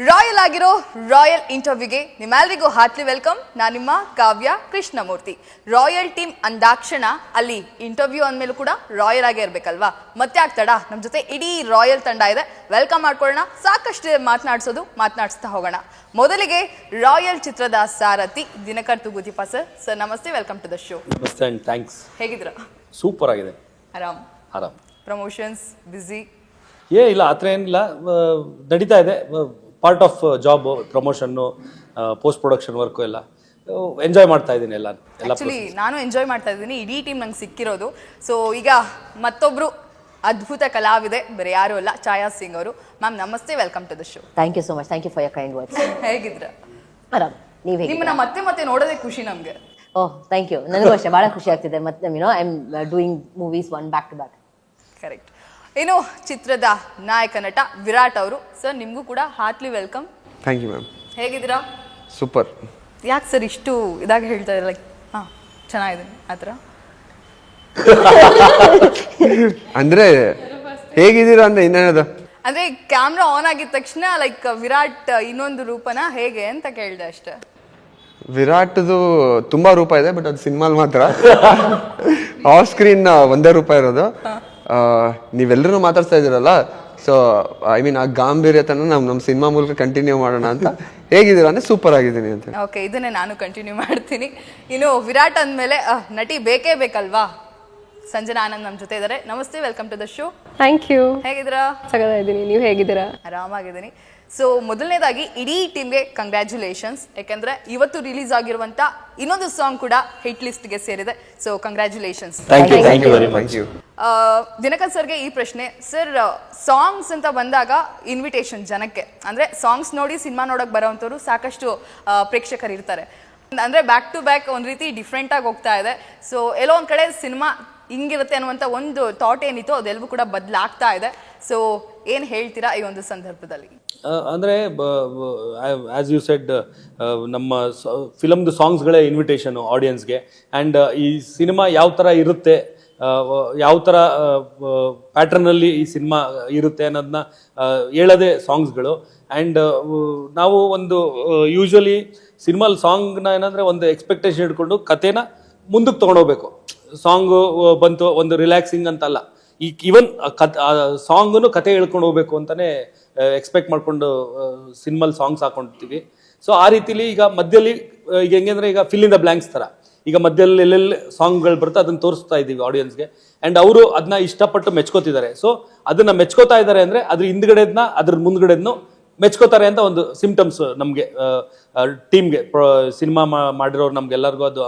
Royal ಆಗಿರೋ royal ಇಂಟರ್ವ್ಯೂಗೆ ನಿಮ್ಮೆಲ್ಲರಿಗೂ Hartley welcome. ನಾನು ನಿಮ್ಮ ಕಾವ್ಯ ಕೃಷ್ಣಮೂರ್ತಿ. ರಾಯಲ್ ಟೀಮ್ ಅಂದಾಕ್ಷಣ ಅಲ್ಲಿ ಇಂಟರ್ವ್ಯೂ ಅಂದಮೇಲೂ ಕೂಡ ರಾಯಲ್ ಆಗೇ ಇರಬೇಕಲ್ವಾ? ಮತ್ತೆ ಆಗ್ತಡ ನಮ್ಮ ಜೊತೆ ಇಡೀ ರಾಯಲ್ ತಂಡ ಇದೆ. ವೆಲ್ಕಮ್ ಮಾಡ್ಕೊಳ್ಳೋಣ. ಸಾಕಷ್ಟು ಮಾತನಾಡಿಸ್ತಾ ಹೋಗೋಣ. ಮೊದಲಿಗೆ ರಾಯಲ್ ಚಿತ್ರದ ಸಾರಥಿ ದಿನಕರ್ ತೂಗುದೀಪ ಸರ್. ಸರ್ ನಮಸ್ತೆ, ವೆಲ್ಕಮ್ ಟು ದ ಶೋ. ನಮಸ್ತೆ ಅಂಡ್ ಥ್ಯಾಂಕ್ಸ್. ಹೇಗಿದ್ರ? ಸೂಪರ್ ಆಗಿದೆ. ಆರಾಮ್. Promotions busy? ಇಲ್ಲ, ಆ ಥರ ಏನಿಲ್ಲ, ನಡೀತಾ ಇದೆ. Part of job, promotion, post production work ಎಲ್ಲ ಎಂಜಾಯ್ ಮಾಡ್ತಾ ಇದ್ದೀನಿ. ಆಕ್ಚುಲಿ ನಾನು ಎಂಜಾಯ್ ಮಾಡ್ತಾ ಇದ್ದೀನಿ. ಇಡೀ ಟೀಮ್ ನಂಗೆ ಸಿಕ್ಕಿರೋದು. ಸೊ ಈಗ ಮತ್ತೊಬ್ರು ಅದ್ಭುತ ಕಲಾವಿದೆ, ಬೇರೆ ಯಾರು ಅಲ್ಲ, ಛಾಯಾ ಸಿಂಗ್ ಅವರು. ಮ್ಯಾಮ್ ನಮಸ್ತೆ, welcome to the show. Thank you so much. Thank you for your kind words. ಹೇಗಿದ್ರ? ಆರಾಮ್. ನೀವು ಹೇಗೆ? ನಿಮ್ಮನ್ನ ಮತ್ತೆ ನೋಡೋದೇ ಖುಷಿ ನಮಗೆ. Oh thank you. ನನಗೂ ಅಷ್ಟೇ ಭಾಳ ಖುಷಿ ಆಗ್ತಿದೆ. ಮತ್ತೆ I am doing movies one back to back. Correct. ಇನ್ನು ಚಿತ್ರದ ನಾಯಕ ನಟ ವಿರಾಟ್ ಅವರು. ಸರ್ ನಿಮಗೂ ಕೂಡ heartly welcome. Thank you ma'am. ಹೇಗಿದ್ದೀರಾ? ಸೂಪರ್. ಯಾಕೆ ಸರ್ ಇಷ್ಟು ಇದಾಗಿ ಹೇಳ್ತಾ ಇದ್ದಾರೆ? ಲೈಕ್ ಚೆನ್ನಾಗಿದ್ದೀನಿ ಆ ಥರ ಅಂದರೆ ಹೇಗಿದ್ದೀರಾ ಅಂತ ಇನ್ನೇನದು? ಅಂದರೆ ಕ್ಯಾಮ್ರಾ ಆನ್ ಆಗಿದ ತಕ್ಷಣ ಲೈಕ್ ವಿರಾಟ್ ಇನ್ನೊಂದು ರೂಪನ ಹೇಗೆ ಅಂತ ಕೇಳಿದೆ ಅಷ್ಟೇ. ವಿರಾಟ್ದು ತುಂಬಾ ರೂಪ ಇದೆ, ಬಟ್ ಅದು ಸಿನಿಮಾಲ್ ಮಾತ್ರ. ಆಫ್ ಸ್ಕ್ರೀನ್ ಒಂದೇ ರೂಪ ಇರೋದು. ನೀವೆಲ್ಲರೂ ಮಾತಾಡ್ತಾ ಇದ್ದೀರಲ್ಲ, ಸೊ ಐ ಮೀನ್ ಆ ಗಾಂಭೀರ್ಯತನ ನಮ್ಮ ಸಿನಿಮಾ ಮೂಲಕ ಕಂಟಿನ್ಯೂ ಮಾಡೋಣ ಅಂತ. ಹೇಗಿದ್ದೀರಾ ಅಂದರೆ ಸೂಪರ್ ಆಗಿದ್ದೀನಿ ಅಂತ. ಓಕೆ, ಇದನ್ನೇ ನಾನು ಕಂಟಿನ್ಯೂ ಮಾಡ್ತೀನಿ. ಇನ್ನು ವಿರಾಟ್ ಅಂದಮೇಲೆ ನಟಿ ಬೇಕೇ ಬೇಕಲ್ವಾ? ಸಂಜನಾ ಆನಂದ್ ನಮ್ಮ ಜೊತೆ ಇದ್ದಾರೆ. ನಮಸ್ತೆ, welcome to the show. Thank you. ಹೇಗಿದ್ದೀರಾ? ಚೆನ್ನಾಗಿದ್ದೀನಿ. ನೀವು ಹೇಗಿದ್ದೀರಾ? ಆರಾಮಾಗಿದ್ದೀನಿ. ಸೊ ಮೊದಲನೇದಾಗಿ ಇಡೀ ಟೀಮ್ಗೆ ಕಂಗ್ರ್ಯಾಚುಲೇಷನ್ಸ್. ಯಾಕಂದ್ರೆ ಇವತ್ತು ರಿಲೀಸ್ ಆಗಿರುವಂತ ಇನ್ನೊಂದು ಸಾಂಗ್ ಕೂಡ ಹಿಟ್ ಲಿಸ್ಟ್ಗೆ ಸೇರಿದೆ. So congratulations. Thank you very much. Dinakar ಸರ್ಗೆ ಈ ಪ್ರಶ್ನೆ. ಸರ್, ಸಾಂಗ್ಸ್ ಅಂತ ಬಂದಾಗ ಇನ್ವಿಟೇಷನ್ ಜನಕ್ಕೆ, ಅಂದ್ರೆ ಸಾಂಗ್ಸ್ ನೋಡಿ ಸಿನಿಮಾ ನೋಡಕ್ ಬರೋವಂಥವ್ರು ಸಾಕಷ್ಟು ಪ್ರೇಕ್ಷಕರು ಇರ್ತಾರೆ. ಅಂದ್ರೆ ಬ್ಯಾಕ್ ಟು ಬ್ಯಾಕ್ ಒಂದ್ ರೀತಿ ಡಿಫ್ರೆಂಟ್ ಆಗಿ ಹೋಗ್ತಾ ಇದೆ. ಸೊ ಎಲ್ಲೋ ಒಂದ್ ಕಡೆ ಸಿನಿಮಾ ಹಿಂಗಿರುತ್ತೆ ಅನ್ನುವಂಥ ಒಂದು ಥಾಟ್ ಏನಿತ್ತು ಅದೆಲ್ಲವೂ ಕೂಡ ಬದಲಾಗ್ತಾ ಇದೆ. ಸೊ ಏನು ಹೇಳ್ತೀರಾ ಈ ಒಂದು ಸಂದರ್ಭದಲ್ಲಿ? ಅಂದರೆ ಆ್ಯಸ್ ಯು ಸೆಡ್, ನಮ್ಮ ಫಿಲಮ್ದು ಸಾಂಗ್ಸ್ಗಳೇ ಇನ್ವಿಟೇಷನು ಆಡಿಯನ್ಸ್ಗೆ. ಆ್ಯಂಡ್ ಈ ಸಿನಿಮಾ ಯಾವ ಥರ ಇರುತ್ತೆ, ಯಾವ ಥರ ಪ್ಯಾಟ್ರನಲ್ಲಿ ಈ ಸಿನಿಮಾ ಇರುತ್ತೆ ಅನ್ನೋದನ್ನ ಹೇಳೋದೇ ಸಾಂಗ್ಸ್ಗಳು. ಆ್ಯಂಡ್ ನಾವು ಒಂದು ಯೂಶ್ವಲಿ ಸಿನಿಮಾಲ್ ಸಾಂಗ್ನ ಏನಂದರೆ ಒಂದು ಎಕ್ಸ್ಪೆಕ್ಟೇಷನ್ ಇಟ್ಕೊಂಡು ಕಥೆನ ಮುಂದಕ್ಕೆ ತೊಗೊಂಡೋಗ್ಬೇಕು. ಸಾಂಗು ಬಂತು ಒಂದು ರಿಲ್ಯಾಕ್ಸಿಂಗ್ ಅಂತಲ್ಲ, ಈವನ್ ಸಾಂಗನ್ನು ಕತೆ ಹೇಳ್ಕೊಂಡು ಹೋಗ್ಬೇಕು ಅಂತಲೇ ಎಕ್ಸ್ಪೆಕ್ಟ್ ಮಾಡ್ಕೊಂಡು ಸಿನಿಮಲ್ ಸಾಂಗ್ಸ್ ಹಾಕೊಂಡಿರ್ತೀವಿ. ಸೊ ಆ ರೀತಿಲಿ ಈಗ ಮಧ್ಯದಲ್ಲಿ ಈಗ ಹೆಂಗೆ ಅಂದರೆ ಈಗ ಫಿಲ್ ಇನ್ ದ ಬ್ಲ್ಯಾಂಕ್ಸ್ ಥರ ಈಗ ಮಧ್ಯದಲ್ಲಿ ಎಲ್ಲೆಲ್ಲಿ ಸಾಂಗ್ಗಳು ಬರುತ್ತೆ ಅದನ್ನು ತೋರಿಸ್ತಾ ಇದ್ದೀವಿ ಆಡಿಯನ್ಸ್ಗೆ. ಆ್ಯಂಡ್ ಅವರು ಅದನ್ನ ಇಷ್ಟಪಟ್ಟು ಮೆಚ್ಕೋತಿದ್ದಾರೆ. ಸೊ ಅದನ್ನು ಮೆಚ್ಕೋತಾ ಇದ್ದಾರೆ ಅಂದರೆ ಅದ್ರ ಹಿಂದ್ಗಡೆದನ್ನ ಅದ್ರ ಮುಂದ್ಗಡೆದನ್ನು ಮೆಚ್ಕೋತಾರೆ ಅಂತ ಒಂದು ಸಿಂಪ್ಟಮ್ಸ್ ನಮಗೆ, ಟೀಮ್ಗೆ, ಸಿನಿಮಾ ಮಾಡಿರೋರು ನಮ್ಗೆಲ್ಲರಿಗೂ ಅದು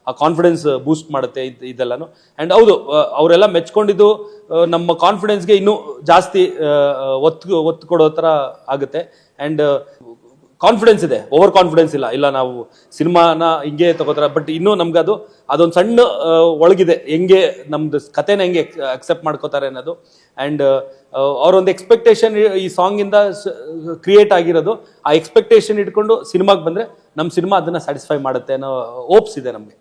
ಆ ಕಾನ್ಫಿಡೆನ್ಸ್ ಬೂಸ್ಟ್ ಮಾಡುತ್ತೆ ಇದೆಲ್ಲನೂ. ಆ್ಯಂಡ್ ಹೌದು, ಅವರೆಲ್ಲ ಮೆಚ್ಕೊಂಡಿದ್ದು ನಮ್ಮ ಕಾನ್ಫಿಡೆನ್ಸ್ಗೆ ಇನ್ನೂ ಜಾಸ್ತಿ ಒತ್ತು ಕೊಡೋ ಥರ ಆಗುತ್ತೆ. ಆ್ಯಂಡ್ ಕಾನ್ಫಿಡೆನ್ಸ್ ಇದೆ, ಓವರ್ ಕಾನ್ಫಿಡೆನ್ಸ್ ಇಲ್ಲ ನಾವು ಸಿನಿಮಾನ ಹಿಂಗೆ ತಗೋತಾರೆ. ಬಟ್ ಇನ್ನೂ ನಮ್ಗೆ ಅದೊಂದು ಸಣ್ಣ ಒಳಗಿದೆ, ಹೆಂಗೆ ನಮ್ದು ಕಥೆನ ಹೆಂಗೆ ಅಕ್ಸೆಪ್ಟ್ ಮಾಡ್ಕೋತಾರೆ ಅನ್ನೋದು. ಆ್ಯಂಡ್ ಅವರೊಂದು ಎಕ್ಸ್ಪೆಕ್ಟೇಷನ್ ಈ ಸಾಂಗಿಂದ ಕ್ರಿಯೇಟ್ ಆಗಿರೋದು, ಆ ಎಕ್ಸ್ಪೆಕ್ಟೇಷನ್ ಇಟ್ಕೊಂಡು ಸಿನಿಮಾಗೆ ಬಂದರೆ ನಮ್ಮ ಸಿನಿಮಾ ಅದನ್ನು ಸ್ಯಾಟಿಸ್ಫೈ ಮಾಡುತ್ತೆ ಅನ್ನೋ ಹೋಪ್ಸ್ ಇದೆ ನಮಗೆ.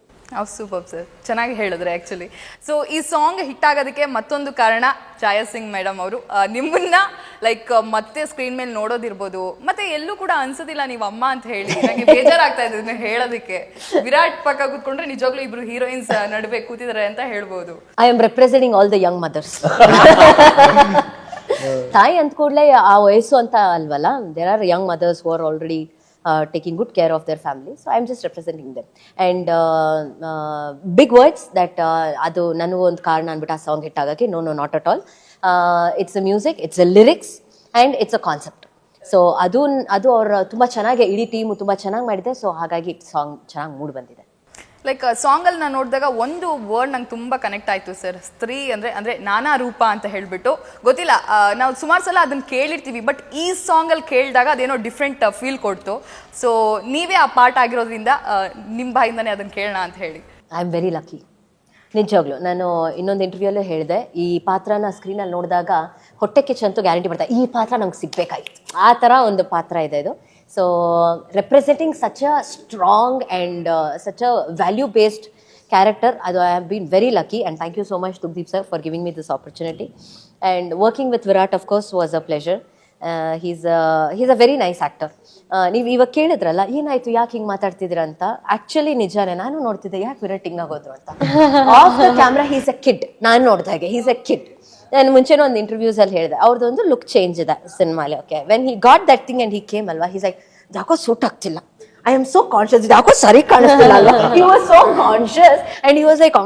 ಸೂಪರ್ ಸರ್, ಚೆನ್ನಾಗಿ ಹೇಳಿದ್ರೆ ಆ್ಯಕ್ಚುಲಿ. ಸೊ ಈ ಸಾಂಗ್ ಹಿಟ್ ಆಗೋದಕ್ಕೆ ಮತ್ತೊಂದು ಕಾರಣ ಛಾಯಾ ಸಿಂಗ್ ಮೇಡಮ್ ಅವರು. ನಿಮ್ಮನ್ನ ಲೈಕ್ ಮತ್ತೆ ಸ್ಕ್ರೀನ್ ಮೇಲೆ ನೋಡೋದಿರ್ಬೋದು, ಮತ್ತೆ ಎಲ್ಲೂ ಕೂಡ ಅನ್ಸೋದಿಲ್ಲ ನೀವು ಅಮ್ಮ ಅಂತ ಹೇಳಿ. ನನಗೆ ಬೇಜಾರಾಗ್ತಾ ಇದೆ ಹೇಳೋದಕ್ಕೆ. ವಿರಾಟ್ ಪಕ್ಕ ಕೂತ್ಕೊಂಡ್ರೆ ನಿಜವಾಗ್ಲೂ ಇಬ್ರು ಹೀರೋಯಿನ್ಸ್ ನಡುವೆ ಕೂತಿದ್ದಾರೆ ಅಂತ ಹೇಳ್ಬೋದು. I am representing all the young mothers. ತಾಯಿ ಅಂದ ಕೂಡಲೇ ಆ ವಯಸ್ಸು ಅಂತ ಅಲ್ವಲ್ಲ. There are young mothers who are already taking good care of their family, so I'm just representing them. And big words that adu nanu ond karana anbita song hit agake. No, not at all. It's a music, it's a lyrics, and it's a concept. So adu aur tumba chanage idi team tumba chanage madide. So hagagi song chanage mood bandide. Like ಸಾಂಗಲ್ಲಿ ನಾನು ನೋಡಿದಾಗ ಒಂದು word ನಂಗೆ ತುಂಬ connect ಆಯಿತು sir. ಸ್ತ್ರೀ ಅಂದರೆ ನಾನಾ ರೂಪ ಅಂತ ಹೇಳಿಬಿಟ್ಟು. ಗೊತ್ತಿಲ್ಲ, ನಾವು ಸುಮಾರು ಸಲ ಅದನ್ನು ಕೇಳಿರ್ತೀವಿ, ಬಟ್ ಈ ಸಾಂಗಲ್ಲಿ ಕೇಳಿದಾಗ ಅದೇನೋ ಡಿಫ್ರೆಂಟ್ ಫೀಲ್ ಕೊಡ್ತು. ಸೊ ನೀವೇ ಆ ಪಾರ್ಟ್ ಆಗಿರೋದ್ರಿಂದ ನಿಮ್ಮ ಬಾಯಿಂದನೇ ಅದನ್ನು ಕೇಳೋಣ ಅಂತ ಹೇಳಿ. ಐ ಆಮ್ ವೆರಿ ಲಕ್ಕಿ, ನಿಜವಾಗ್ಲು. ನಾನು ಇನ್ನೊಂದು ಇಂಟರ್ವ್ಯೂಲ್ಲೂ ಹೇಳಿದೆ, ಈ ಪಾತ್ರನ ಸ್ಕ್ರೀನಲ್ಲಿ ನೋಡಿದಾಗ ಹೊಟ್ಟೆ ಕಿಚ್ಚಂತೂ ಗ್ಯಾರಂಟಿ ಬರ್ತಾ ಈ ಪಾತ್ರ ನಮ್ಗೆ ಸಿಗಬೇಕಾಗಿತ್ತು. ಆ ಥರ ಒಂದು ಪಾತ್ರ ಇದೆ ಇದು. So representing such a strong and such a value-based character, I have been very lucky, and thank you so much Tugdeep sir for giving me this opportunity. And working with Virat of course was a pleasure. he's a very nice actor. ನೀವು ಇವಾಗ ಕೇಳಿದ್ರಲ್ಲ ಏನಾಯ್ತು ಯಾಕೆ ಹಿಂಗೆ ಮಾತಾಡ್ತಿದ್ರ ಅಂತ, actually ನಿಜಾನೇ, ನಾನು ನೋಡ್ತಿದ್ದೆ ಯಾಕೆ ವಿರಾಟ್ ಹಿಂಗ್ ಆಗೋದ್ರು ಅಂತ. Off the camera he's a kid, ನಾನು ನೋಡ್ದಾಗೆ ಹೀಸ್ ಅ ಕಿಡ್. ನಾನು ಮುಂಚೆನೂ ಒಂದು ಇಂಟರ್ವ್ಯೂಸ್ ಅಲ್ಲಿ ಹೇಳಿದೆ ಅವ್ರದ್ದೊಂದು ಲುಕ್ ಚೇಂಜ್ ಇದೆ ಸಿನಿಮಾಲಿ. Okay, when he got that thing and he came ಅಲ್ವಾ, ಹೀಸ್ ಲೈಕ್ ಯಾಕೋ ಸೂಟ್ ಆಗ್ತಿಲ್ಲ, I am so conscious, ಯಾಕೋ ಸರಿ ಕಾಣಿಸ್ತಿಲ್ಲ ಅಲ್ವಾ. He was so conscious and he was like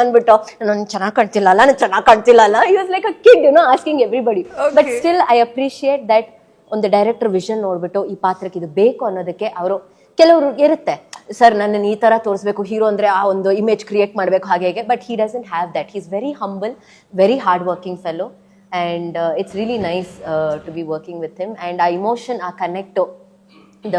ಅಂದ್ಬಿಟ್ಟು ನಾನು ಚೆನ್ನಾಗಿ ಕಾಣ್ತಿಲ್ಲ ಅಲ್ಲ, ನಾನು ಚೆನ್ನಾಗಿ ಕಾಣ್ತಿಲ್ಲ ಅಲ್ಲ. He was like a kid, you know, asking everybody. But still I appreciate that ಒಂದು ಡೈರೆಕ್ಟರ್ ವಿಷನ್ ನೋಡ್ಬಿಟ್ಟು ಈ ಪಾತ್ರಕ್ಕೆ ಇದು ಬೇಕು ಅನ್ನೋದಕ್ಕೆ ಅವರು ಕೆಲವರು ಇರುತ್ತೆ, ಸರ್ ನನ್ನನ್ನು ಈ ತರ ತೋರಿಸ್ಬೇಕು, ಹೀರೋ ಅಂದ್ರೆ ಆ ಒಂದು ಇಮೇಜ್ ಕ್ರಿಯೇಟ್ ಮಾಡಬೇಕು ಹಾಗೆ. But he doesn't have that. He is very humble, very hard working fellow, and it's really nice to be working with him. And ಆ ಇಮೋಷನ್, ಆ ಕನೆಕ್ಟು, ದ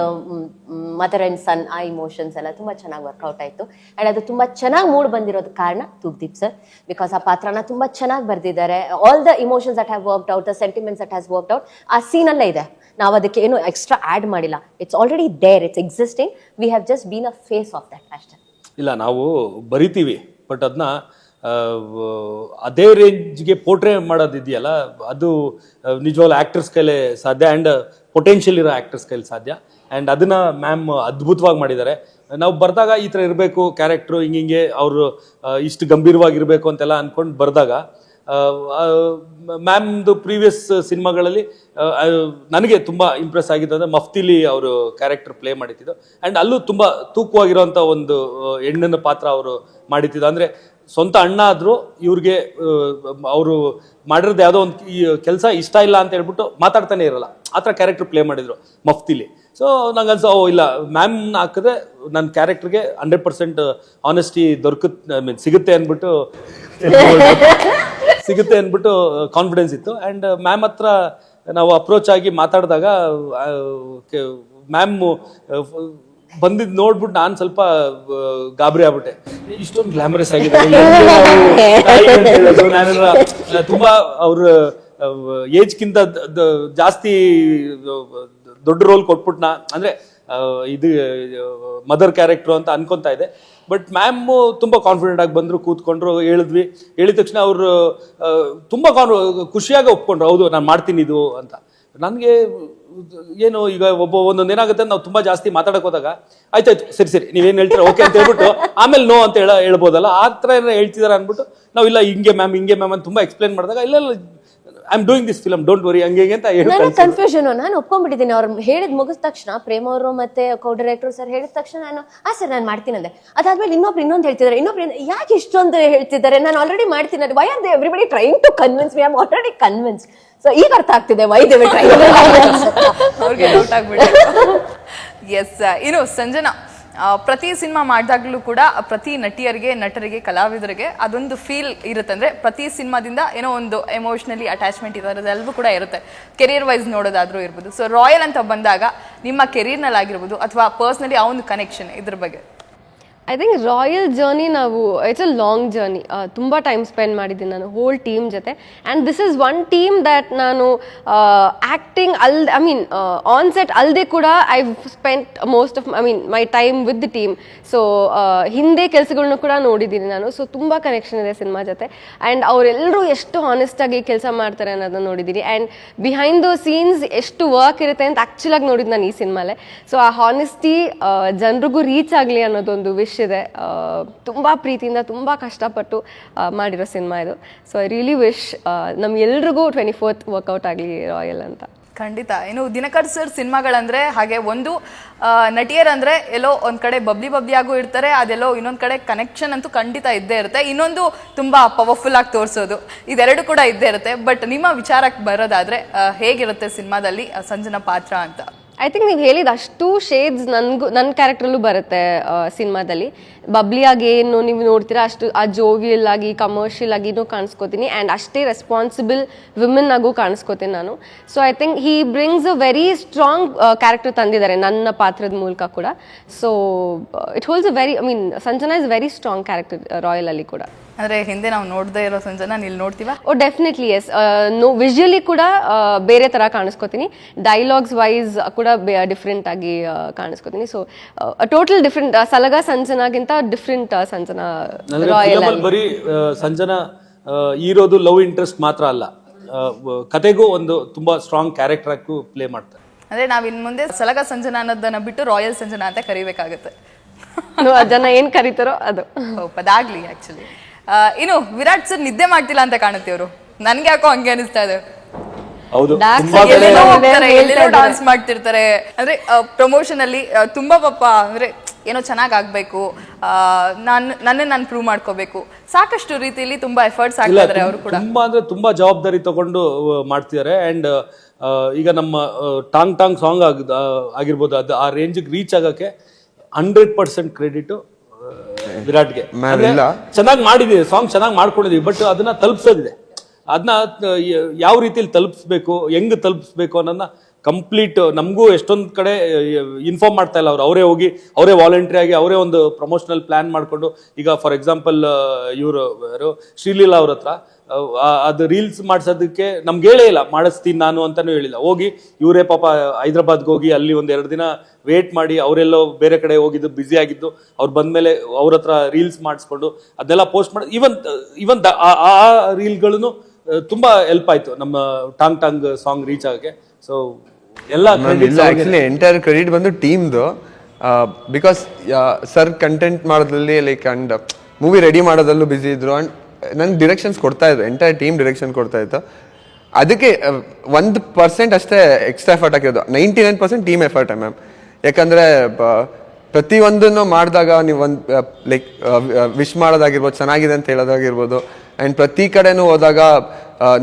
ಮದರ್ ಆ್ಯಂಡ್ ಸನ್, ಆ emotions ಎಲ್ಲ ತುಂಬ ಚೆನ್ನಾಗಿ workout ಆಯಿತು. And ಅದು ತುಂಬ ಚೆನ್ನಾಗಿ ಮೂಡ್ ಬಂದಿರೋದು ಕಾರಣ ತೂಗ್ದೀಪ್ ಸರ್, ಬಿಕಾಸ್ ಆ ಪಾತ್ರನ ತುಂಬ ಚೆನ್ನಾಗಿ ಬರೆದಿದ್ದಾರೆ. All the emotions that have worked out, the sentiments that has worked out ಆ ಸೀನಲ್ಲೇ ಇದೆ. ನಾವು ಅದಕ್ಕೆ ಏನು ಎಕ್ಸ್ಟ್ರಾ ಆ್ಯಡ್ ಮಾಡಿಲ್ಲ. It's already there, it's existing. We have just been a face of that ಅಷ್ಟೇ. ಇಲ್ಲ, ನಾವು ಬರಿತೀವಿ, ಬಟ್ ಅದನ್ನ ಅದೇ ರೇಂಜ್ಗೆ ಪೋರ್ಟ್ರೇ ಮಾಡೋದಿದೆಯಲ್ಲ, ಅದು ನಿಜವಾಗ್ಲೂ ಆ್ಯಕ್ಟರ್ಸ್ ಕೈಲೇ ಸಾಧ್ಯ, ಆ್ಯಂಡ್ ಪೊಟೆನ್ಷಿಯಲ್ ಇರೋ ಆ್ಯಕ್ಟರ್ಸ್ ಕೈಲಿ ಸಾಧ್ಯ. ಆ್ಯಂಡ್ ಅದನ್ನ ಮ್ಯಾಮ್ ಅದ್ಭುತವಾಗಿ ಮಾಡಿದ್ದಾರೆ. ನಾವು ಬರೆದಾಗ ಈ ಥರ ಇರಬೇಕು ಕ್ಯಾರೆಕ್ಟ್ರು, ಹಿಂಗೆ ಅವರು ಇಷ್ಟು ಗಂಭೀರವಾಗಿರಬೇಕು ಅಂತೆಲ್ಲ ಅಂದ್ಕೊಂಡು ಬರೆದಾಗ, ಮ್ಯಾಮ್ದು ಪ್ರೀವಿಯಸ್ ಸಿನಿಮಾಗಳಲ್ಲಿ ನನಗೆ ತುಂಬ ಇಂಪ್ರೆಸ್ ಆಗಿದ್ದು ಅಂದರೆ ಮಫ್ತಿಲಿ ಅವರು ಕ್ಯಾರೆಕ್ಟರ್ ಪ್ಲೇ ಮಾಡಿದ್ದು. ಆ್ಯಂಡ್ ಅಲ್ಲೂ ತುಂಬ ತೂಕವಾಗಿರೋಂಥ ಒಂದು ಹೆಣ್ಣಿನ ಪಾತ್ರ ಅವರು ಮಾಡಿದ್ದು. ಅಂದರೆ ಸ್ವಂತ ಅಣ್ಣ ಆದರೂ ಇವ್ರಿಗೆ ಅವರು ಮಾಡಿರೋದು ಯಾವುದೋ ಒಂದು ಕೆಲಸ ಇಷ್ಟ ಇಲ್ಲ ಅಂತ ಹೇಳ್ಬಿಟ್ಟು ಮಾತಾಡ್ತಾನೆ ಇರಲ್ಲ, ಆ ಥರ ಕ್ಯಾರೆಕ್ಟರ್ ಪ್ಲೇ ಮಾಡಿದ್ರು ಮಫ್ತಿಲಿ. ಸೊ ನಂಗೆ ಅನ್ಸೋ ಇಲ್ಲ, ಮ್ಯಾಮ್ನ ಹಾಕಿದ್ರೆ ನನ್ನ ಕ್ಯಾರೆಕ್ಟರ್ಗೆ 100% ಆನೆಸ್ಟಿ ಸಿಗುತ್ತೆ ಅಂದ್ಬಿಟ್ಟು ಕಾನ್ಫಿಡೆನ್ಸ್ ಇತ್ತು. ಆ್ಯಂಡ್ ಮ್ಯಾಮ್ ಹತ್ರ ನಾವು ಅಪ್ರೋಚ್ ಆಗಿ ಮಾತಾಡಿದಾಗ ಮ್ಯಾಮ್ ಬಂದಿದ್ದು ನೋಡ್ಬಿಟ್ಟು ನಾನು ಸ್ವಲ್ಪ ಗಾಬರಿ ಆಗ್ಬಿಟ್ಟೆ, ಇಷ್ಟೊಂದು ಗ್ಲಾಮರಸ್ ಆಗಿದೆ. ತುಂಬಾ ಅವ್ರ ಏಜ್ಗಿಂತ ಜಾಸ್ತಿ ದೊಡ್ಡ ರೋಲ್ ಕೊಟ್ಬಿಟ್ನಾ, ಅಂದ್ರೆ ಇದು ಮದರ್ ಕ್ಯಾರೆಕ್ಟರ್ ಅಂತ ಅನ್ಕೊಂತಾ ಇದೆ. ಬಟ್ ಮ್ಯಾಮ್ ತುಂಬ ಕಾನ್ಫಿಡೆಂಟ್ ಆಗಿ ಬಂದರು, ಕೂತ್ಕೊಂಡ್ರು, ಹೇಳಿದ ತಕ್ಷಣ ಅವರು ತುಂಬ ಖುಷಿಯಾಗಿ ಒಪ್ಕೊಂಡ್ರು, ಹೌದು ನಾನು ಮಾಡ್ತೀನಿ ಇದು ಅಂತ. ನನಗೆ ಏನು ಈಗ ಒಂದೊಂದು ಏನಾಗುತ್ತೆ, ನಾವು ತುಂಬ ಜಾಸ್ತಿ ಮಾತಾಡಕ್ಕೆ ಹೋದಾಗ ಆಯ್ತಾಯ್ತು ಸರಿ ನೀವೇನು ಹೇಳ್ತೀರಾ ಓಕೆ ಅಂತ ಹೇಳ್ಬಿಟ್ಟು ಆಮೇಲೆ ನೋ ಅಂತ ಹೇಳ್ಬೋದಲ್ಲ, ಆ ಥರ ಏನೋ ಹೇಳ್ತಿದಾರೆ ಅಂದ್ಬಿಟ್ಟು ನಾವು ಇಲ್ಲ ಹಿಂಗೆ ಮ್ಯಾಮ್ ಅಂತ ತುಂಬ ಎಕ್ಸ್ಪ್ಲೇನ್ ಮಾಡಿದಾಗ ಇಲ್ಲ I am doing this film, don't worry ಹಂಗೆ ಅಂತ ಹೇಳಿ ಕನ್ಫ್ಯೂಷನ್. ನಾನು ಒಪ್ಕೊಂಡ್ಬಿಟ್ಟಿದ್ದೀನಿ, ಅವ್ರು ಹೇಳಿದ್ ಮುಗಿದ ತಕ್ಷಣ, ಪ್ರೇಮ್ ಅವರು ಮತ್ತೆ ಕೋ ಡೈರೆಕ್ಟರ್ ಸರ್ ಹೇಳಿದ ತಕ್ಷಣ ನಾನು ಸರ್ ನಾನು ಮಾಡ್ತೀನಿ ಅಂದೆ. ಅದಾದ್ಮೇಲೆ ಇನ್ನೊಂದು ಹೇಳ್ತಿದ್ದಾರೆ, ಯಾಕೆ ಇಷ್ಟೊಂದು ಹೇಳ್ತಿದ್ದಾರೆ, ನಾನು ಆಲ್ರೆಡಿ ಮಾಡ್ತೀನಿ. Why are they everybody trying to convince me? I am already convince. So ಈಗ ಅರ್ಥ ಆಗ್ತಿದೆ ವೈ ದೇ ವಿಲ್ ಟ್ರೈ. ಅವ್ರಿಗೆ ಡೌಟ್ ಆಗ್ಬಿಟ್ಟು. ಎಸ್, ಇನ್ನು ಸಂಜನಾ, ಪ್ರತಿ ಸಿನಿಮಾ ಮಾಡಿದಾಗಲೂ ಕೂಡ ಪ್ರತಿ ನಟರಿಗೆ ಕಲಾವಿದರಿಗೆ ಅದೊಂದು ಫೀಲ್ ಇರುತ್ತೆ. ಅಂದರೆ ಪ್ರತಿ ಸಿನಿಮಾದಿಂದ ಏನೋ ಒಂದು ಎಮೋಷ್ನಲಿ ಅಟ್ಯಾಚ್ಮೆಂಟ್ ಇರೋದೆಲ್ಲವೂ ಕೂಡ ಇರುತ್ತೆ, ಕೆರಿಯರ್ ವೈಸ್ ನೋಡೋದಾದ್ರೂ ಇರ್ಬೋದು. ಸೊ ರಾಯಲ್ ಅಂತ ಬಂದಾಗ ನಿಮ್ಮ ಕೆರಿಯರ್ನಲ್ಲಿ ಆಗಿರ್ಬೋದು ಅಥವಾ ಪರ್ಸ್ನಲಿ ಆ ಒಂದು ಕನೆಕ್ಷನ್, ಇದ್ರ ಬಗ್ಗೆ? ಐ ಥಿಂಕ್ ರಾಯಲ್ ಜರ್ನಿ ನಾವು ಇಟ್ಸ್ ಅ ಲಾಂಗ್ ಜರ್ನಿ. ತುಂಬ ಟೈಮ್ ಸ್ಪೆಂಡ್ ಮಾಡಿದ್ದೀನಿ ನಾನು ಹೋಲ್ ಟೀಮ್ ಜೊತೆ. And this is one team that ನಾನು ಆ್ಯಕ್ಟಿಂಗ್ ಆನ್ ಸೆಟ್ ಅಲ್ಲದೆ ಕೂಡ I spent my time with the team. So ಹಿಂದೆ ಕೆಲಸಗಳನ್ನ ಕೂಡ ನೋಡಿದ್ದೀನಿ ನಾನು. ಸೊ ತುಂಬ ಕನೆಕ್ಷನ್ ಇದೆ ಸಿನಿಮಾ ಜೊತೆ. ಆ್ಯಂಡ್ ಅವರೆಲ್ಲರೂ ಎಷ್ಟು ಹಾನೆಸ್ಟಾಗಿ ಕೆಲಸ ಮಾಡ್ತಾರೆ ಅನ್ನೋದನ್ನ ನೋಡಿದ್ದೀನಿ. ಆ್ಯಂಡ್ ಬಿಹೈಂಡ್ ದ ಸೀನ್ಸ್ ಎಷ್ಟು ವರ್ಕ್ ಇರುತ್ತೆ ಅಂತ ಆ್ಯಕ್ಚುಲಾಗಿ ನೋಡಿದ್ದು ನಾನು ಈ ಸಿನಿಮಾಲೆ. ಸೊ ಆ ಹಾನೆಸ್ಟಿ ಜನರಿಗೂ ರೀಚ್ ಆಗಲಿ ಅನ್ನೋದೊಂದು ವಿಷ್ ಇದೆ. ತುಂಬ ಪ್ರೀತಿಯಿಂದ ತುಂಬ ಕಷ್ಟಪಟ್ಟು ಮಾಡಿರೋ ಸಿನಿಮಾ ಇದು. ಸೊ ಐ ರಿಯಲಿ ವಿಶ್ ನಮ್ಗೆಲ್ರಿಗೂ 24th ವರ್ಕೌಟ್ ಆಗಲಿ ರಾಯಲ್ ಅಂತ. ಖಂಡಿತ. ಇನ್ನು ದಿನಕರ್ ಸರ್ ಸಿನಿಮಾಗಳಂದ್ರೆ ಹಾಗೆ ಒಂದು ನಟಿಯರಂದ್ರೆ ಎಲ್ಲೋ ಒಂದ್ ಕಡೆ ಬಬ್ಲಿ ಆಗು ಇರ್ತಾರೆ, ಅದೆಲ್ಲೋ ಇನ್ನೊಂದ್ ಕಡೆ ಕನೆಕ್ಷನ್ ಅಂತೂ ಖಂಡಿತ ಇದ್ದೇ ಇರುತ್ತೆ, ಇನ್ನೊಂದು ತುಂಬಾ ಪವರ್ಫುಲ್ ಆಗಿ ತೋರಿಸೋದು, ಇದೆರಡು ಕೂಡ ಇದ್ದೇ ಇರುತ್ತೆ. ಬಟ್ ನಿಮ್ಮ ವಿಚಾರಕ್ಕೆ ಬರೋದಾದ್ರೆ ಹೇಗಿರುತ್ತೆ ಸಿನಿಮಾದಲ್ಲಿ ಸಂಜನಾ ಪಾತ್ರ ಅಂತ? ಐ ಥಿಂಕ್ ನೀವು ಹೇಳಿದ ಅಷ್ಟು ಶೇಡ್ಸ್ ನನ್ನ ಕ್ಯಾರೆಕ್ಟ್ರಲ್ಲೂ ಬರುತ್ತೆ ಸಿನಿಮಾದಲ್ಲಿ. ಬಬ್ಲಿಯಾಗಿ ಏನು ನೀವು ನೋಡ್ತೀರಾ ಅಷ್ಟು ಆ ಜೋವಿಯಲ್ ಆಗಿ ಕಮರ್ಷಿಯಲ್ ಆಗಿನೂ ಕಾಣಿಸ್ಕೋತೀನಿ. ಆ್ಯಂಡ್ ಅಷ್ಟೇ ರೆಸ್ಪಾನ್ಸಿಬಲ್ ವಿಮೆನ್ ಆಗು ಕಾಣಿಸ್ಕೋತೀನಿ ನಾನು. So I think he brings a very strong character ತಂದಿದ್ದಾರೆ ನನ್ನ ಪಾತ್ರದ ಮೂಲಕ ಕೂಡ. So it holds a very Sanjana is very strong character Royal ಅಲ್ಲಿ ಕೂಡ. ಅಂದ್ರೆ ಹಿಂದೆ ನಾವು ನೋಡದೇ ಇರೋ ಸಂಜನಾ ಇಲ್ಲಿ ನೋಡ್ತೀವಾ? Oh definitely yes. ವಿಜುವಲಿ ಕೂಡ ಬೇರೆ ಥರ ಕಾಣಿಸ್ಕೋತೀನಿ, ಡೈಲಾಗ್ಸ್ ವೈಸ್ ಕೂಡ ಡಿಫ್ರೆಂಟ್ ಆಗಿ ಕಾಣಿಸ್ಕೋತೀನಿ. So total different. ಸಲಗ ಸಂಜನಾಗಿಂತ ಡಿಫ್ರೆಂಟ್ ಸಂಜನಾ ರಾಯಲ್. ಬರೀ ಸಂಜನಾ ಇರೋದು ಲವ್ ಇಂಟ್ರೆಸ್ಟ್ ಮಾತ್ರ ಅಲ್ಲ, ಕತೆಗೂ ಒಂದು ತುಂಬಾ ಸ್ಟ್ರಾಂಗ್ ಕ್ಯಾರೆಕ್ಟರ್ ಆಗಿ ಪ್ಲೇ ಮಾಡ್ತಾರೆ. ಅಂದ್ರೆ ನಾವ್ ಇನ್ ಮುಂದೆ ಸಲಗ ಸಂಜನಾ ಅನ್ನೋದನ್ನ ಬಿಟ್ಟು ರಾಯಲ್ ಸಂಜನಾ ಅಂತ ಕರಿಬೇಕಾಗುತ್ತೆ. ಜನ ಏನ್ ಕರೀತಾರೋ ಅದು. ಅದಾಗ್ಲಿ ಆಕ್ಚುಲಿ. ಇನ್ನು ವಿರಾಟ್ ಸರ್ ನಿದ್ದೆ ಮಾಡ್ತಿಲ್ಲ ಅಂತ ಕಾಣುತ್ತೆ ಇವರು. ನನ್ಗೆ ಯಾಕೋ ಹಂಗೆ ಅನಿಸ್ತಾ ಇದೆ. ಹೌದು, Dance ತುಂಬಾ ಕಡೆ ಎಲ್ಲೆಲ್ಲೋ ಹೋಗ್ತಾರೆ, ಎಲ್ಲೆಲ್ಲೋ ಡಾನ್ಸ್ ಮಾಡ್ತಿರ್ತಾರೆ. ಅಂದ್ರೆ ಪ್ರಮೋಷನ್ ಅಲ್ಲಿ ತುಂಬಾ ಪಾಪ ಅಂದ್ರೆ ಏನೋ ಚೆನ್ನಾಗ್ ಆಗ್ಬೇಕು, ನಾನು ಪ್ರೂವ್ ಮಾಡ್ಕೋಬೇಕು, ಸಾಕಷ್ಟು ರೀತಿಯಲ್ಲಿ ತುಂಬಾ ಎಫರ್ಟ್ಸ್ ಹಾಕ್ತಿದ್ದಾರೆ ಅವರು ಕೂಡ. ತುಂಬಾ ಅಂದ್ರೆ ತುಂಬಾ ಜವಾಬ್ದಾರಿ ತಗೊಂಡು ಮಾಡ್ತಿದ್ದಾರೆ. ಅಂಡ್ ಈಗ ನಮ್ಮ ಟಾಂಗ್ ಸಾಂಗ್ ಆಗಿರ್ಬೋದು, ಅದು ಆ ರೇಂಜ್ಗೆ ರೀಚ್ ಆಗಕ್ಕೆ 100% ಕ್ರೆಡಿಟ್ ವಿರಾಟ್ಗೆ. ಚೆನ್ನಾಗಿ ಮಾಡಿದೀವಿ, ಸಾಂಗ್ ಚೆನ್ನಾಗಿ ಮಾಡ್ಕೊಂಡಿದೀವಿ, ಬಟ್ ಅದನ್ನ ತಲುಪಿಸೋದಿದೆ. ಅದನ್ನ ಯಾವ ರೀತಿಯಲ್ಲಿ ತಲುಪಿಸ್ಬೇಕು, ಹೆಂಗ್ ತಲುಪಿಸ್ಬೇಕು ಅನ್ನೋದನ್ನ ಕಂಪ್ಲೀಟ್ ನಮಗೂ ಎಷ್ಟೊಂದು ಕಡೆ ಇನ್ಫಾರ್ಮ್ ಮಾಡ್ತಾ ಇಲ್ಲ ಅವ್ರು. ಅವರೇ ಹೋಗಿ ಅವರೇ ವಾಲಂಟ್ರಿ ಆಗಿ ಅವರೇ ಒಂದು ಪ್ರಮೋಷನಲ್ ಪ್ಲಾನ್ ಮಾಡಿಕೊಂಡು, ಈಗ ಫಾರ್ ಎಕ್ಸಾಂಪಲ್ ಇವರು ಯಾರು ಶ್ರೀಲೀಲಾ ಅವ್ರ ಹತ್ರ ಅದು ರೀಲ್ಸ್ ಮಾಡ್ಸೋದಕ್ಕೆ ನಮ್ಗೆ ಹೇಳೇ ಇಲ್ಲ, ಮಾಡಿಸ್ತೀನಿ ನಾನು ಅಂತಾನೂ ಹೇಳಿಲ್ಲ. ಹೋಗಿ ಇವರೇ ಪಾಪ ಹೈದ್ರಾಬಾದ್ಗೆ ಹೋಗಿ ಅಲ್ಲಿ ಒಂದು 2 ದಿನ ವೇಟ್ ಮಾಡಿ, ಅವರೆಲ್ಲೋ ಬೇರೆ ಕಡೆ ಹೋಗಿದ್ದು, ಬ್ಯುಸಿ ಆಗಿದ್ದು, ಅವ್ರು ಬಂದ್ಮೇಲೆ ಅವ್ರ ಹತ್ರ ರೀಲ್ಸ್ ಮಾಡಿಸ್ಕೊಂಡು ಅದನ್ನೆಲ್ಲ ಪೋಸ್ಟ್ ಮಾಡಿ ಇವನ್ ಆ ರೀಲ್ಗಳನ್ನು ತುಂಬಾ ಹೆಲ್ಪ್ ಆಯ್ತು ನಮ್ಮ ಟಾಂಗ್ ಸಾಂಗ್ ರೀಚ್ ಆಗಕ್ಕೆ. ಸೊ ಎಲ್ಲ ಆಕ್ಚುಲಿ ಎಂಟೈರ್ ಕ್ರೆಡಿಟ್ ಬಂದು ಟೀಮ್ದು. ಬಿಕಾಸ್ ಸರ್ ಕಂಟೆಂಟ್ ಮಾಡೋದ್ರಲ್ಲಿ ಲೈಕ್ ಅಂಡ್ ಮೂವಿ ರೆಡಿ ಮಾಡೋದಲ್ಲೂ ಬ್ಯುಸಿ ಇದ್ರು. ಅಂಡ್ ನನ್ಗೆ ಡಿರೆಕ್ಷನ್ಸ್ ಕೊಡ್ತಾ ಇದ್ರು, ಎಂಟೈರ್ ಟೀಮ್ ಡಿರೆಕ್ಷನ್ ಕೊಡ್ತಾ ಇತ್ತು. ಅದಕ್ಕೆ 1% ಅಷ್ಟೇ ಎಕ್ಸ್ಟ್ರಾ ಎಫರ್ಟ್ ಹಾಕಿರೋದು. 99% ಟೀಮ್ ಎಫರ್ಟ್ ಮ್ಯಾಮ್. ಯಾಕಂದ್ರೆ ಪ್ರತಿಯೊಂದನ್ನು ಮಾಡಿದಾಗ ನೀವು ಒಂದು ಲೈಕ್ ವಿಶ್ ಮಾಡೋದಾಗಿರ್ಬೋದು, ಚೆನ್ನಾಗಿದೆ ಅಂತ ಹೇಳೋದಾಗಿರ್ಬೋದು, ಆ್ಯಂಡ್ ಪ್ರತಿ ಕಡೆನೂ ಹೋದಾಗ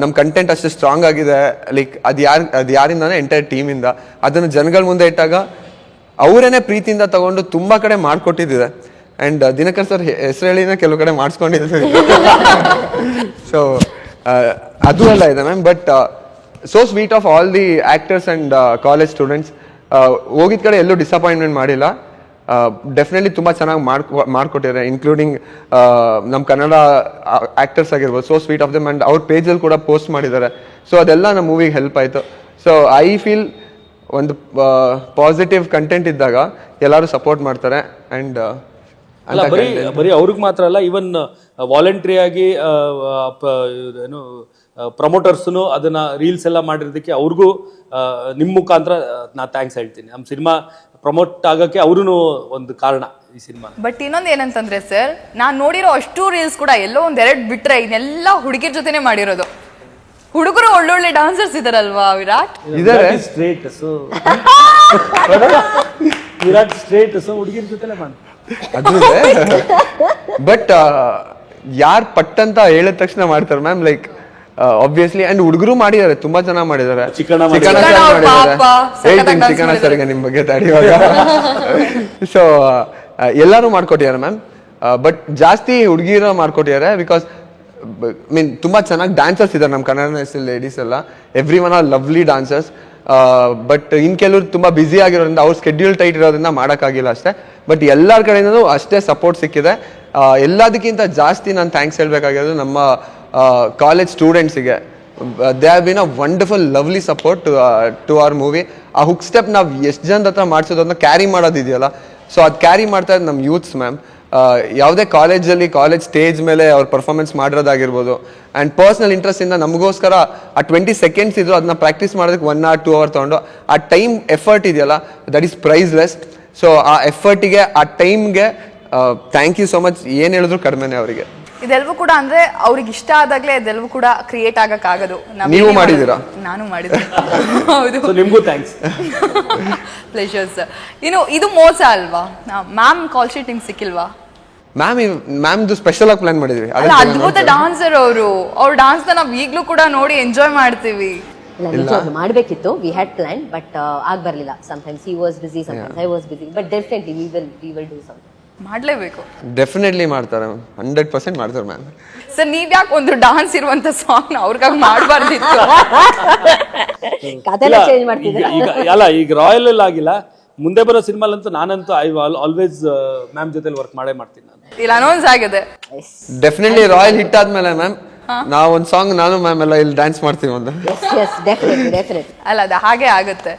ನಮ್ಮ ಕಂಟೆಂಟ್ ಅಷ್ಟು ಸ್ಟ್ರಾಂಗ್ ಆಗಿದೆ, ಲೈಕ್ ಅದು ಯಾರಿಂದಾನೆ ಎಂಟೈರ್ ಟೀಮಿಂದ. ಅದನ್ನು ಜನಗಳ ಮುಂದೆ ಇಟ್ಟಾಗ ಅವರೇನೆ ಪ್ರೀತಿಯಿಂದ ತಗೊಂಡು ತುಂಬ ಕಡೆ ಮಾಡಿಕೊಟ್ಟಿದ್ದಿದೆ. ಆ್ಯಂಡ್ ದಿನಕರ್ ಸರ್ ಹೆಸರು ಹೇಳಿನ ಕೆಲವು ಕಡೆ ಮಾಡಿಸ್ಕೊಂಡಿದ್ದಾರೆ. ಸೊ ಅದು ಎಲ್ಲ ಇದೆ ma'am. But so sweet of all the actors and college students. ಹೋಗಿದ ಕಡೆ ಎಲ್ಲೂ ಡಿಸಪಾಯಿಂಟ್ಮೆಂಟ್ ಮಾಡಿಲ್ಲ. ಡೆಫಿನೆಟ್ಲಿ ತುಂಬ ಚೆನ್ನಾಗಿ ಮಾಡ್ಕೊಟ್ಟಿದ್ದಾರೆ, ಇನ್ಕ್ಲೂಡಿಂಗ್ ನಮ್ಮ ಕನ್ನಡ ಆ್ಯಕ್ಟರ್ಸ್ ಆಗಿರ್ಬೋದು. So sweet of them. And ಅವ್ರ ಪೇಜಲ್ಲಿ ಕೂಡ ಪೋಸ್ಟ್ ಮಾಡಿದ್ದಾರೆ. ಸೊ ಅದೆಲ್ಲ ನಮ್ಮ ಮೂವಿಗೆ ಹೆಲ್ಪ್ ಆಯಿತು. ಸೊ ಐ ಫೀಲ್ ಒಂದು ಪಾಸಿಟಿವ್ ಕಂಟೆಂಟ್ ಇದ್ದಾಗ ಎಲ್ಲರೂ ಸಪೋರ್ಟ್ ಮಾಡ್ತಾರೆ. ಆ್ಯಂಡ್ ಬರೀ ಅವ್ರಿಗೆ ಮಾತ್ರ ಅಲ್ಲ, ಇವನ್ ವಾಲಂಟ್ರಿ ಆಗಿ ಏನು ಪ್ರಮೋಟರ್ಸ್ನು ಅದನ್ನ ರೀಲ್ಸ್ ಎಲ್ಲ ಮಾಡಿರೋದಕ್ಕೆ ಅವ್ರಿಗೂ ನಿಮ್ಮ ಮುಖಾಂತರ ನಾ ಥ್ಯಾಂಕ್ಸ್ ಹೇಳ್ತೀನಿ. ನಮ್ಮ ಸಿನಿಮಾ ಪ್ರಮೋಟ್ ಆಗಕ್ಕೆ ಅವ್ರೂ ಒಂದು ಕಾರಣ ಈ ಸಿನಿಮಾ. ಬಟ್ ಇನ್ನೊಂದು ಏನಂತಂದ್ರೆ ಸರ್, ನಾನ್ ನೋಡಿರೋ ಅಷ್ಟು ರೀಲ್ಸ್ ಕೂಡ ಎಲ್ಲೋ 1-2 ಬಿಟ್ರೆ ಇನ್ನೆಲ್ಲ ಹುಡುಗಿರ್ ಜೊತೆನೆ ಮಾಡಿರೋದು. ಹುಡುಗರು ಒಳ್ಳೊಳ್ಳೆ ಡಾನ್ಸರ್ಸ್ ಇದಾರಲ್ವಾ ವಿರಾಟ್? ವಿರಾಟ್ ಸ್ಟ್ರೇಟ್ ಹುಡುಗಿರ ಜೊತೆಲೆ ಮಾಡಿ. ಬಟ್ ಯಾರು ಪಟ್ಟಂತ ಹೇಳಿದ ತಕ್ಷಣ ಮಾಡ್ತಾರೆ ಮ್ಯಾಮ್. Like obviously. ಅಂಡ್ ಹುಡುಗರು ಮಾಡಿದ್ದಾರೆ, ತುಂಬಾ ಚೆನ್ನಾಗಿ ಮಾಡಿದ್ದಾರೆ. ಚಿಕಣ ಸರ್ಗೆ ನಿಮ್ ಬಗ್ಗೆ ತಡೆಯುವಾಗ. ಸೊ ಎಲ್ಲರೂ ಮಾಡ್ಕೊಟ್ಟಿದ್ದಾರೆ ಮ್ಯಾಮ್. ಬಟ್ ಜಾಸ್ತಿ ಹುಡುಗಿರ ಮಾಡ್ಕೊಟ್ಟಿದ್ದಾರೆ. ಬಿಕಾಸ್ ಮೀನ್ ತುಂಬಾ ಚೆನ್ನಾಗಿ ಡ್ಯಾನ್ಸರ್ಸ್ ಇದ್ದಾರೆ ನಮ್ಮ ಕನ್ನಡ ಲೇಡೀಸ್ ಎಲ್ಲ. Everyone are lovely dancers. But in ಕೆಲವರು ತುಂಬಾ ಬ್ಯುಸಿ ಆಗಿರೋದ್ರಿಂದ ಅವ್ರ ಸ್ಕೆಡ್ಯೂಲ್ ಟೈಟ್ ಇರೋದ್ರಿಂದ ಮಾಡೋಕ್ಕಾಗಿಲ್ಲ ಅಷ್ಟೇ. ಬಟ್ ಎಲ್ಲರ ಕಡೆಯಿಂದನೂ ಅಷ್ಟೇ ಸಪೋರ್ಟ್ ಸಿಕ್ಕಿದೆ. ಎಲ್ಲದಕ್ಕಿಂತ ಜಾಸ್ತಿ ನಾನು ಥ್ಯಾಂಕ್ಸ್ ಹೇಳ್ಬೇಕಾಗಿರೋದು ನಮ್ಮ ಕಾಲೇಜ್ ಸ್ಟೂಡೆಂಟ್ಸಿಗೆ. They have been a wonderful lovely support to our movie. ಆ ಹುಕ್ ಸ್ಟೆಪ್ ನಾವು ಎಷ್ಟು ಜನದ ಹತ್ರ ಮಾಡಿಸೋದು ಅದನ್ನ ಕ್ಯಾರಿ ಮಾಡೋದಿದೆಯಲ್ಲ, ಸೊ ಅದು ಕ್ಯಾರಿ ಮಾಡ್ತಾ ಇದ್ದು ನಮ್ಮ ಯೂತ್ಸ್ ಮ್ಯಾಮ್. ಯಾವುದೇ ಕಾಲೇಜಲ್ಲಿ ಕಾಲೇಜ್ ಸ್ಟೇಜ್ ಮೇಲೆ ಅವ್ರ ಪರ್ಫಾರ್ಮೆನ್ಸ್ ಮಾಡಿರೋದಾಗಿರ್ಬೋದು. ಆ್ಯಂಡ್ ಪರ್ಸ್ನಲ್ ಇಂಟ್ರೆಸ್ಟಿಂದ ನಮಗೋಸ್ಕರ ಆ 20 ಸೆಕೆಂಡ್ಸ್ ಇದ್ರು ಅದನ್ನ ಪ್ರಾಕ್ಟೀಸ್ ಮಾಡೋದಕ್ಕೆ 1 or 2 hour ತೊಗೊಂಡು ಆ ಟೈಮ್ ಎಫರ್ಟ್ ಇದೆಯಲ್ಲ, ದಟ್ ಈಸ್ ಪ್ರೈಸ್ಲೆಸ್. ಸೊ ಆ ಎಫರ್ಟಿಗೆ, ಆ ಟೈಮ್ಗೆ ಥ್ಯಾಂಕ್ ಯು ಸೋ ಮಚ್. ಏನು ಹೇಳಿದ್ರು ಕಡಿಮೆನೆ ಅವರಿಗೆ. ಇದೆಲ್ಲವೂ ಕೂಡ ಅಂದ್ರೆ ಅವ್ರಿಗೆ ಇಷ್ಟ ಆದಾಗ್ಲೇ ಇದೆಲ್ಲವೂ ಕೂಡ ಕ್ರಿಯೇಟ್ ಆಗಕ್ಕಾಗೋದು. ನೀವು ಮಾಡಿದ್ದೀರಾ? ನಾನು ಮಾಡಿದ್ದೆ. ಹೌದು, ನಿಮ್ಗೂ ಥ್ಯಾಂಕ್ಸ್. ಪ್ಲೇಷರ್ಸ್. ಇನ್ನು ಇದು ಮೋಸ ಅಲ್ವಾ? ಮ್ಯಾಮ್ ಕಾಲ್ ಶೀಟ್ ನಿಮ್ಗೆ ಸಿಕ್ಕಿಲ್ವಾ? ಮ್ಯಾಮ್ದು ಸ್ಪೆಷಲ್ ಆಗಿ ಪ್ಲಾನ್ ಮಾಡಿದ್ವಿ. ಅಲ್ಲ, ಅದ್ಭುತ ಡಾನ್ಸರ್ ಅವರು. ಅವ್ರ ಡಾನ್ಸ್ ನಾವು ಈಗಲೂ ಕೂಡ ನೋಡಿ ಎಂಜಾಯ್ ಮಾಡ್ತೀವಿ. ಮಾಡಬೇಕಿತ್ತು, ವಿ ಹ್ಯಾಡ್ ಪ್ಲಾನ್, ಬಟ್ ಆಗ ಬರಲಿಲ್ಲ. Sometimes he was busy, sometimes I was busy. But definitely we will do something. ಮಾಡ್ಲೇಬೇಕು. ಡೆಫಿನೆಟ್ಲಿ ಮಾಡ್ತಾರೆ, 100% ಮಾಡ್ತಾರೆ ಮ್ಯಾಮ್. ಸರ್, ನೀವ್ ಯಾಕೆ ಒಂದು ಡಾನ್ಸ್ ಇರುವಂತ ಸಾಂಗ್ ನ ಅವ್ರಿಗಾಗಿ ಮಾಡಬಾರ್ದಿತ್ತು? ಕಥೆಲ್ಲ ಚೇಂಜ್ ಮಾಡ್ತಿದ್ರೆ ಅಲ್ಲ, ಈಗ ರಾಯಲ್ ಅಲ್ಲಿ ಆಗಿಲ್ಲ, ಮುಂದೆ ಬರೋ ಸಿನಿಮಾಲಂತೂ ನಾನಂತೂ ಐ ಆಲ್ವೇಸ್ ಮ್ಯಾಮ್ ಜೊತೆಲಿ ವರ್ಕ್ ಮಾಡ್ತೀನಿ ನಾನು. ಇಲ್ಲಿ ಅನೌನ್ಸ್ ಆಗಿದೆ. ಡೆಫಿನೆಟ್ಲಿ ರಾಯಲ್ ಹಿಟ್ ಆದ್ಮೇಲೆ ಮ್ಯಾಮ್ ನಾವು ಒಂದು ಸಾಂಗ್ ನಾನು ಮ್ಯಾಮ್ ಎಲ್ಲ ಇಲ್ಲಿ ಡ್ಯಾನ್ಸ್ ಮಾಡ್ತೀವಿ ಒಂದು. ಡೆಫಿನೆಟ್ಲಿ ಅಲ್ಲ, ಅದು ಹಾಗೆ ಆಗುತ್ತೆ.